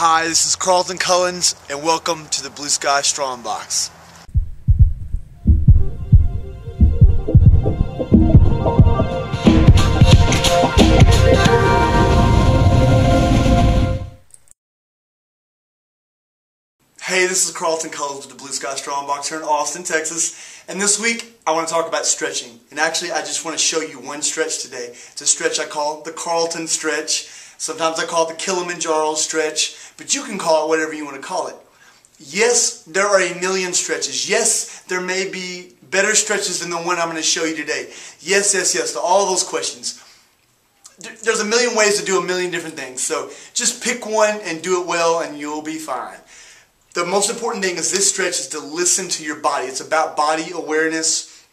Hi, this is Carlton Cullins, and welcome to the Blue Sky Strong Box. Hey, this is Carlton Cullins with the Blue Sky Strong Box here in Austin, Texas. And this week, I want to talk about stretching. And actually, I just want to show you one stretch today. It's a stretch I call the Carlton Stretch. Sometimes I call it the Kilimanjaro Stretch, but you can call it whatever you want to call it. Yes, there are a million stretches. Yes, there may be better stretches than the one I'm going to show you today. Yes, to all those questions. There's a million ways to do a million different things. So just pick one and do it well and you'll be fine. The most important thing is this stretch is to listen to your body. It's about body awareness,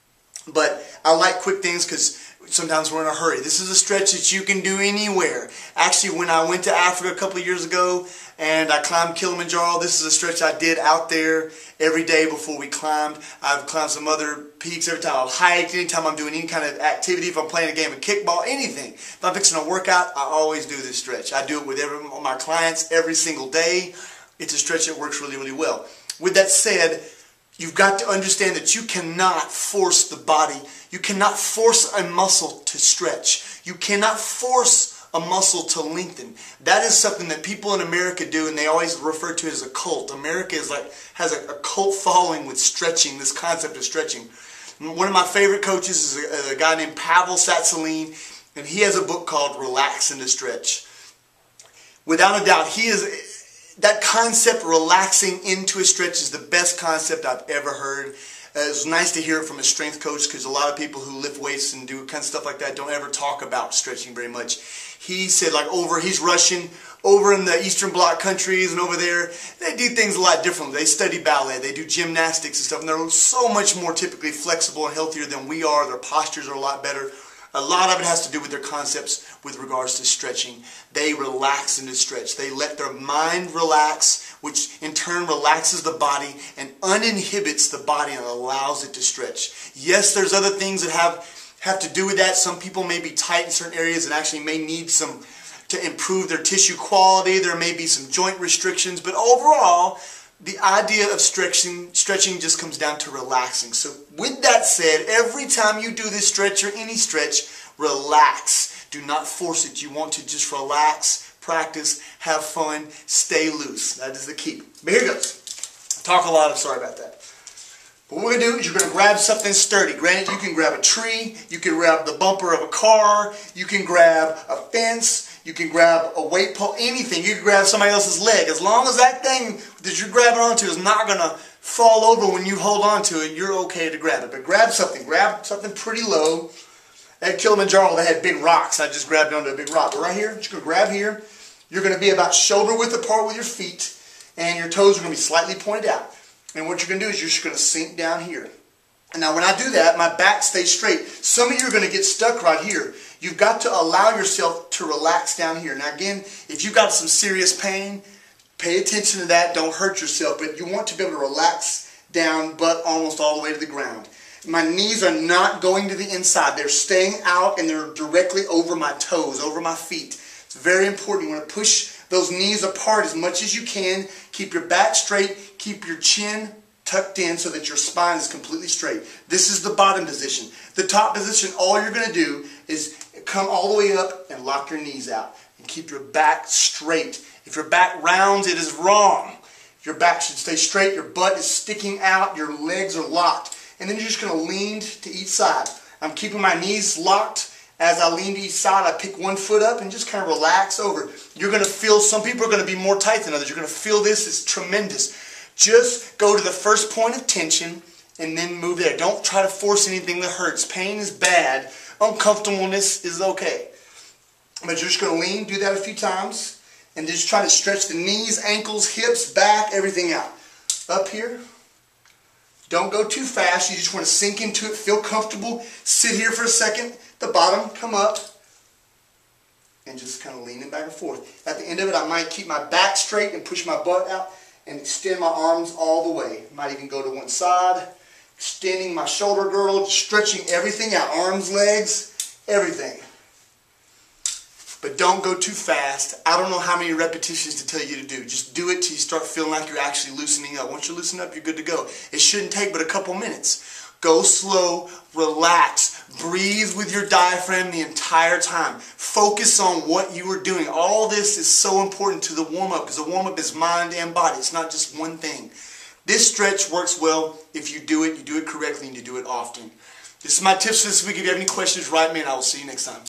but I like quick things because sometimes we're in a hurry. This is a stretch that you can do anywhere. Actually, when I went to Africa a couple of years ago and I climbed Kilimanjaro, this is a stretch I did out there every day before we climbed. I've climbed some other peaks every time I've hiked, anytime I'm doing any kind of activity, if I'm playing a game of kickball, anything. If I'm fixing a workout, I always do this stretch. I do it with my clients every single day. It's a stretch that works really, really well. With that said, you've got to understand that you cannot force the body. You cannot force a muscle to stretch. You cannot force a muscle to lengthen. That is something that people in America do, and they always refer to it as a cult. America has a cult following with stretching, this concept of stretching. One of my favorite coaches is a guy named Pavel Tsatsouline, and he has a book called Relax and to Stretch. Without a doubt, that concept, relaxing into a stretch, is the best concept I've ever heard. It's nice to hear it from a strength coach because a lot of people who lift weights and do kind of stuff like that don't ever talk about stretching very much. He said he's Russian, over in the Eastern Bloc countries and over there, they do things a lot differently. They study ballet, they do gymnastics and stuff, and they're so much more typically flexible and healthier than we are. Their postures are a lot better. A lot of it has to do with their concepts with regards to stretching. They relax into stretch. They let their mind relax, which in turn relaxes the body and uninhibits the body and allows it to stretch. Yes, there's other things that have to do with that. Some people may be tight in certain areas and actually may need some to improve their tissue quality. There may be some joint restrictions, but overall, the idea of stretching just comes down to relaxing. So with that said, every time you do this stretch or any stretch, relax. Do not force it. You want to just relax, practice, have fun, stay loose. That is the key. But here goes. Talk a lot, I'm sorry about that. But what we're going to do is you're going to grab something sturdy. Granted, you can grab a tree, you can grab the bumper of a car, you can grab a fence, you can grab a weight pole, anything. You can grab somebody else's leg. As long as that thing that you're grabbing onto is not going to fall over when you hold on to it, you're okay to grab it. But grab something pretty low. At Kilimanjaro, they had big rocks. I just grabbed onto a big rock. But right here, just going to grab here. You're going to be about shoulder width apart with your feet, and your toes are going to be slightly pointed out. And what you're going to do is you're just going to sink down here. And now when I do that, my back stays straight. Some of you are going to get stuck right here. You've got to allow yourself to relax down here. Now again, if you've got some serious pain, pay attention to that. Don't hurt yourself. But you want to be able to relax down, but almost all the way to the ground. My knees are not going to the inside. They're staying out and they're directly over my toes, over my feet. It's very important. You want to push those knees apart as much as you can. Keep your back straight. Keep your chin tucked in so that your spine is completely straight. This is the bottom position. The top position, all you're going to do is come all the way up and lock your knees out. And keep your back straight. If your back rounds, it is wrong. Your back should stay straight. Your butt is sticking out. Your legs are locked. And then you're just going to lean to each side. I'm keeping my knees locked. As I lean to each side, I pick one foot up and just kind of relax over. You're going to feel, some people are going to be more tight than others. You're going to feel this. It's tremendous. Just go to the first point of tension and then move there. Don't try to force anything that hurts. Pain is bad. Uncomfortableness is okay. But you're just going to lean, do that a few times, and just try to stretch the knees, ankles, hips, back, everything out. Up here. Don't go too fast. You just want to sink into it, feel comfortable. Sit here for a second. The bottom, come up. And just kind of leaning back and forth. At the end of it, I might keep my back straight and push my butt out and extend my arms all the way. Might even go to one side. Extending my shoulder girdle, stretching everything out. Arms, legs, everything. But don't go too fast. I don't know how many repetitions to tell you to do. Just do it till you start feeling like you're actually loosening up. Once you loosen up, you're good to go. It shouldn't take but a couple minutes. Go slow, relax, breathe with your diaphragm the entire time. Focus on what you are doing. All this is so important to the warm-up because the warm-up is mind and body. It's not just one thing. This stretch works well if you do it correctly, and you do it often. This is my tips for this week. If you have any questions, write me and I will see you next time.